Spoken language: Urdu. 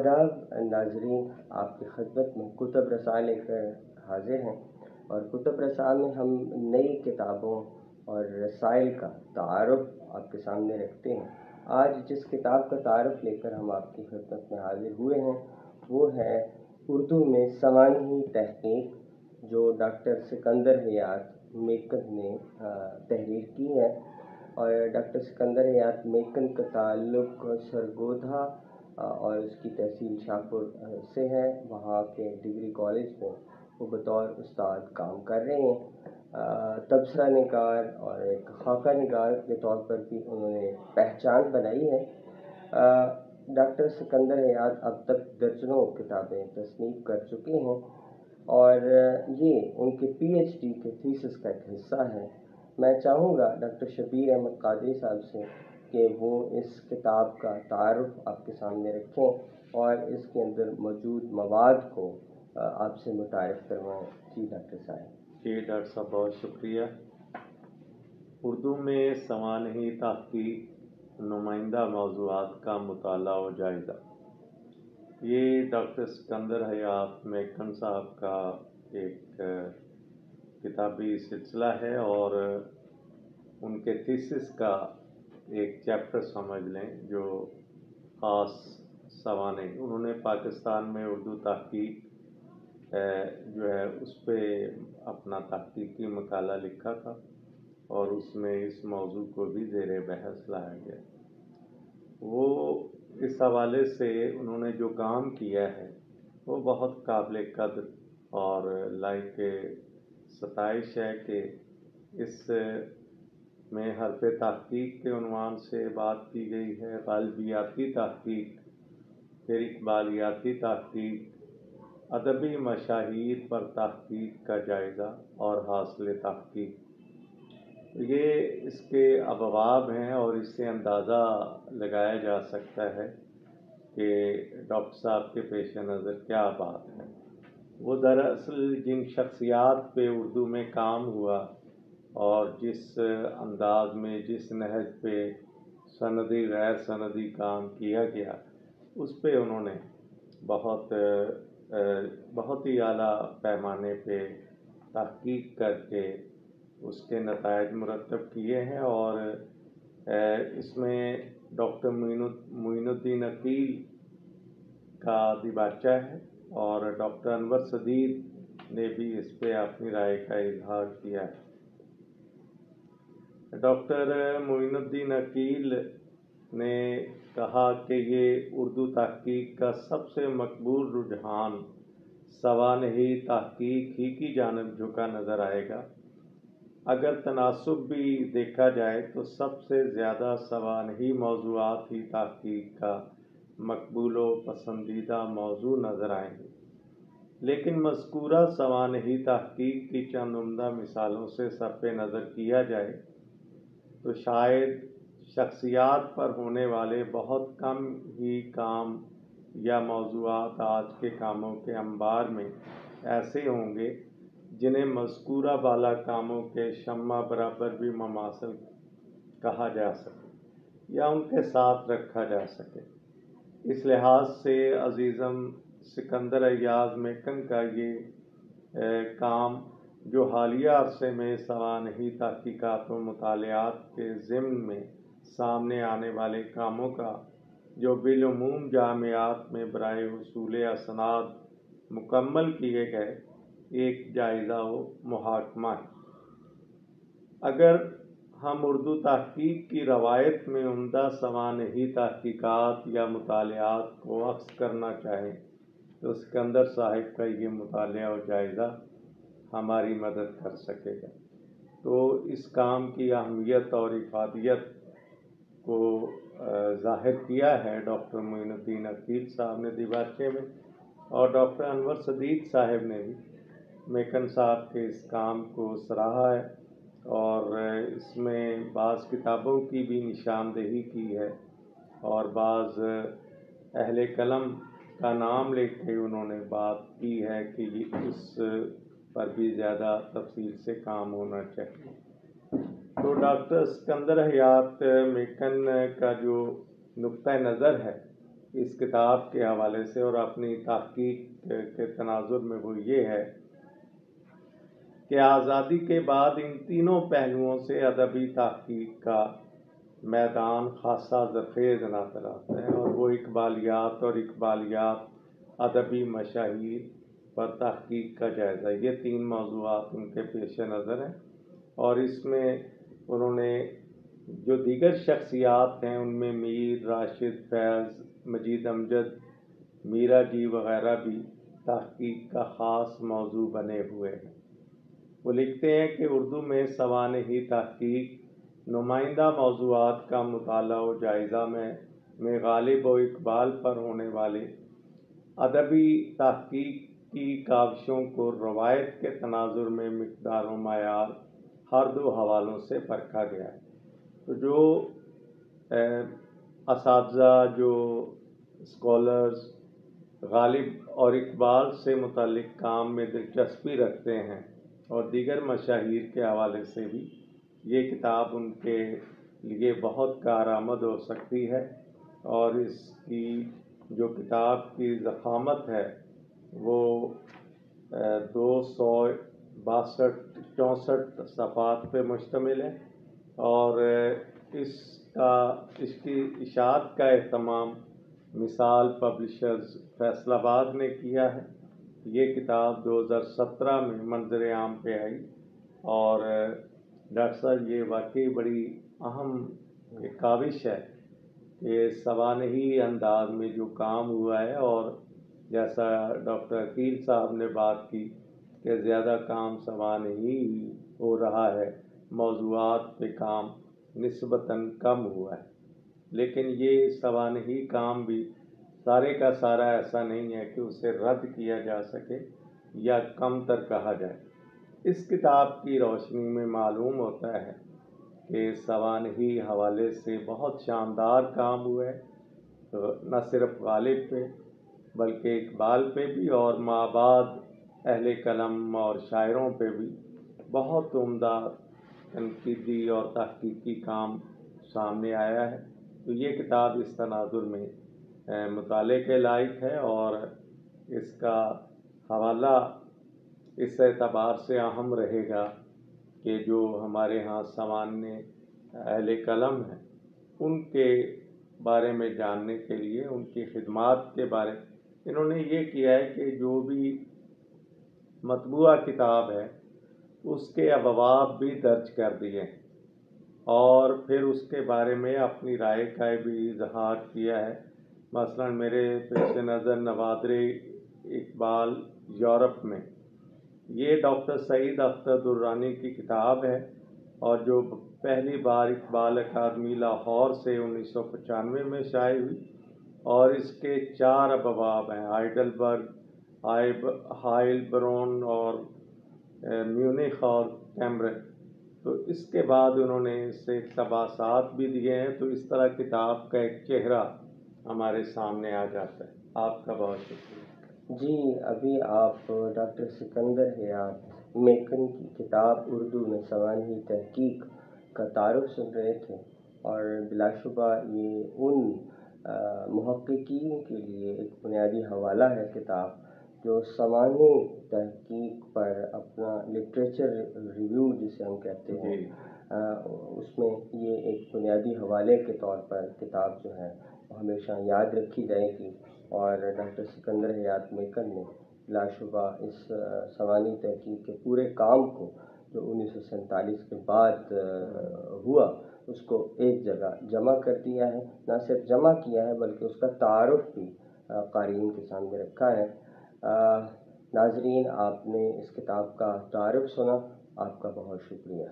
آداب ناظرین، آپ کی خدمت میں کتب رساں لے کر حاضر ہیں، اور کتب رساں میں ہم نئی کتابوں اور رسائل کا تعارف آپ کے سامنے رکھتے ہیں۔ آج جس کتاب کا تعارف لے کر ہم آپ کی خدمت میں حاضر ہوئے ہیں وہ ہے اردو میں سوانحی تحقیق، جو ڈاکٹر سکندر حیات میکن نے تحریر کی ہے۔ اور ڈاکٹر سکندر حیات میکن کا تعلق سرگودھا اور اس کی تحصیل شاہپور سے ہے۔ وہاں کے ڈگری کالج میں وہ بطور استاد کام کر رہے ہیں۔ تبصرہ نگار اور ایک خاکہ نگار کے طور پر بھی انہوں نے پہچان بنائی ہے۔ ڈاکٹر سکندر حیات اب تک درجنوں کتابیں تصنیف کر چکے ہیں، اور یہ ان کے پی ایچ ڈی کے تھیسس کا ایک حصہ ہے۔ میں چاہوں گا ڈاکٹر شبیر احمد قادری صاحب سے کہ وہ اس کتاب کا تعارف آپ کے سامنے رکھیں اور اس کے اندر موجود مواد کو آپ سے متعارف کروائیں۔ جی ڈاکٹر صاحب۔ جی ڈاکٹر صاحب، بہت شکریہ۔ اردو میں سوانحی تحقیق، نمائندہ موضوعات کا مطالعہ و جائزہ، یہ ڈاکٹر سکندر حیات میکن صاحب کا ایک کتابی سلسلہ ہے، اور ان کے تھیسس کا ایک چیپٹر سمجھ لیں جو خاص سوانح انہوں نے پاکستان میں اردو تحقیق جو ہے اس پہ اپنا تحقیقی مقالہ لکھا تھا، اور اس میں اس موضوع کو بھی زیر بحث لایا گیا۔ وہ اس حوالے سے انہوں نے جو کام کیا ہے وہ بہت قابل قدر اور لائق ستائش ہے کہ اس میں حرف تحقیق کے عنوان سے بات کی گئی ہے، قلبیاتی تحقیق، پھر اقبالیاتی تحقیق، ادبی مشاہیر پر تحقیق کا جائزہ اور حاصل تحقیق۔ یہ اس کے ابواب ہیں، اور اس سے اندازہ لگایا جا سکتا ہے کہ ڈاکٹر صاحب کے پیش نظر کیا بات ہے۔ وہ دراصل جن شخصیات پہ اردو میں کام ہوا اور جس انداز میں، جس نہج پہ سندی غیر سندی کام کیا گیا، اس پہ انہوں نے بہت ہی اعلیٰ پیمانے پہ تحقیق کر کے اس کے نتائج مرتب کیے ہیں۔ اور اس میں ڈاکٹر معین الدین عقیل کا دیباچہ ہے، اور ڈاکٹر انور سدید نے بھی اس پہ اپنی رائے کا اظہار کیا ہے۔ ڈاکٹر معین الدین عقیل نے کہا کہ یہ اردو تحقیق کا سب سے مقبول رجحان سوانحی تحقیق ہی کی جانب جھکا نظر آئے گا۔ اگر تناسب بھی دیکھا جائے تو سب سے زیادہ سوانحی موضوعات ہی تحقیق کا مقبول و پسندیدہ موضوع نظر آئیں گے، لیکن مذکورہ سوانحی تحقیق کی چند عمدہ مثالوں سے صرف نظر کیا جائے تو شاید شخصیات پر ہونے والے بہت کم ہی کام یا موضوعات آج کے کاموں کے انبار میں ایسے ہوں گے جنہیں مذکورہ بالا کاموں کے شمع برابر بھی مماثل کہا جا سکے یا ان کے ساتھ رکھا جا سکے۔ اس لحاظ سے عزیزم سکندر ایاز میکن کا یہ کام، جو حالیہ عرصے میں سوانحی تحقیقات و مطالعات کے ضمن میں سامنے آنے والے کاموں کا، جو بالعموم جامعات میں برائے حصول اسناد مکمل کیے گئے، ایک جائزہ و محاکمہ ہے۔ اگر ہم اردو تحقیق کی روایت میں عمدہ سوانحی تحقیقات یا مطالعات کو اخذ کرنا چاہیں تو سکندر صاحب کا یہ مطالعہ و جائزہ ہماری مدد کر سکے گا۔ تو اس کام کی اہمیت اور افادیت کو ظاہر کیا ہے ڈاکٹر معین الدین عقیل صاحب نے دیباچے میں، اور ڈاکٹر انور سدید صاحب نے بھی میکن صاحب کے اس کام کو سراہا ہے، اور اس میں بعض کتابوں کی بھی نشاندہی کی ہے، اور بعض اہل قلم کا نام لے کے انہوں نے بات کی ہے کہ اس پر بھی زیادہ تفصیل سے کام ہونا چاہیے۔ تو ڈاکٹر سکندر حیات میکن کا جو نقطہ نظر ہے اس کتاب کے حوالے سے اور اپنی تحقیق کے تناظر میں وہ یہ ہے کہ آزادی کے بعد ان تینوں پہلوؤں سے ادبی تحقیق کا میدان خاصا زرخیز نظر آتا ہے، اور وہ اقبالیات ادبی مشاہیر پر تحقیق کا جائزہ، یہ تین موضوعات ان کے پیش نظر ہیں۔ اور اس میں انہوں نے جو دیگر شخصیات ہیں ان میں میر، راشد، فیض، مجید امجد، میرا جی وغیرہ بھی تحقیق کا خاص موضوع بنے ہوئے ہیں۔ وہ لکھتے ہیں کہ اردو میں سوانحی تحقیق نمائندہ موضوعات کا مطالعہ و جائزہ میں غالب و اقبال پر ہونے والے ادبی تحقیق کی کاوشوں کو روایت کے تناظر میں مقدار و معیار ہر دو حوالوں سے پرکھا گیا ہے۔ تو جو اساتذہ، جو اسکالرز غالب اور اقبال سے متعلق کام میں دلچسپی رکھتے ہیں اور دیگر مشاہیر کے حوالے سے بھی یہ کتاب ان کے لیے بہت کارآمد ہو سکتی ہے، اور اس کی جو کتاب کی ضخامت ہے وہ 264 صفحات پہ مشتمل ہے، اور اس کی اشاعت کا اہتمام مثال پبلشرز فیصل آباد نے کیا ہے۔ یہ کتاب 2017 میں منظر عام پہ آئی، اور ڈاکٹر صاحب یہ واقعی بڑی اہم کاوش ہے کہ سوانحی انداز میں جو کام ہوا ہے، اور جیسا ڈاکٹر عقیل صاحب نے بات کی کہ زیادہ کام سوانحی ہو رہا ہے، موضوعات پہ کام نسبتاً کم ہوا ہے، لیکن یہ سوانحی کام بھی سارے کا سارا ایسا نہیں ہے کہ اسے رد کیا جا سکے یا کم تر کہا جائے۔ اس کتاب کی روشنی میں معلوم ہوتا ہے کہ سوانحی حوالے سے بہت شاندار کام ہوا ہے، نہ صرف غالب پہ بلکہ اقبال پہ بھی، اور مابعد اہل قلم اور شاعروں پہ بھی بہت عمدہ تنقیدی اور تحقیقی کام سامنے آیا ہے۔ تو یہ کتاب اس تناظر میں مطالعے کے لائق ہے، اور اس کا حوالہ اس اعتبار سے اہم رہے گا کہ جو ہمارے ہاں سامنے اہل قلم ہیں ان کے بارے میں جاننے کے لیے، ان کی خدمات کے بارے انہوں نے یہ کیا ہے کہ جو بھی مطبوعہ کتاب ہے اس کے ابواب بھی درج کر دیے ہیں، اور پھر اس کے بارے میں اپنی رائے کا بھی اظہار کیا ہے۔ مثلا میرے پیش نظر نوادر اقبال یورپ میں، یہ ڈاکٹر سعید اختر درانی کی کتاب ہے، اور جو پہلی بار اقبال اکادمی لاہور سے 1995 میں شائع ہوئی، اور اس کے 4 ابواب ہیں: ہائیڈلبرگ، ہائلبرون اور میونخ اور کیمبرج۔ تو اس کے بعد انہوں نے اس سے اقتباسات بھی دیے ہیں، تو اس طرح کتاب کا ایک چہرہ ہمارے سامنے آ جاتا ہے۔ آپ کا بہت شکریہ۔ جی، ابھی آپ ڈاکٹر سکندر حیات میکن کی کتاب اردو میں سوانحی تحقیق کا تعارف سن رہے تھے، اور بلا شبہ یہ ان محققین کے لیے ایک بنیادی حوالہ ہے کتاب جو سوانحی تحقیق پر اپنا لٹریچر ریویو جسے ہم کہتے ہیں، اس میں یہ ایک بنیادی حوالے کے طور پر کتاب جو ہے وہ ہمیشہ یاد رکھی جائے گی، اور ڈاکٹر سکندر حیات میکن نے بلا شبہ اس سوانحی تحقیق کے پورے کام کو جو 1947 کے بعد ہوا اس کو ایک جگہ جمع کر دیا ہے، نہ صرف جمع کیا ہے بلکہ اس کا تعارف بھی قارئین کے سامنے رکھا ہے۔ ناظرین، آپ نے اس کتاب کا تعارف سنا، آپ کا بہت شکریہ۔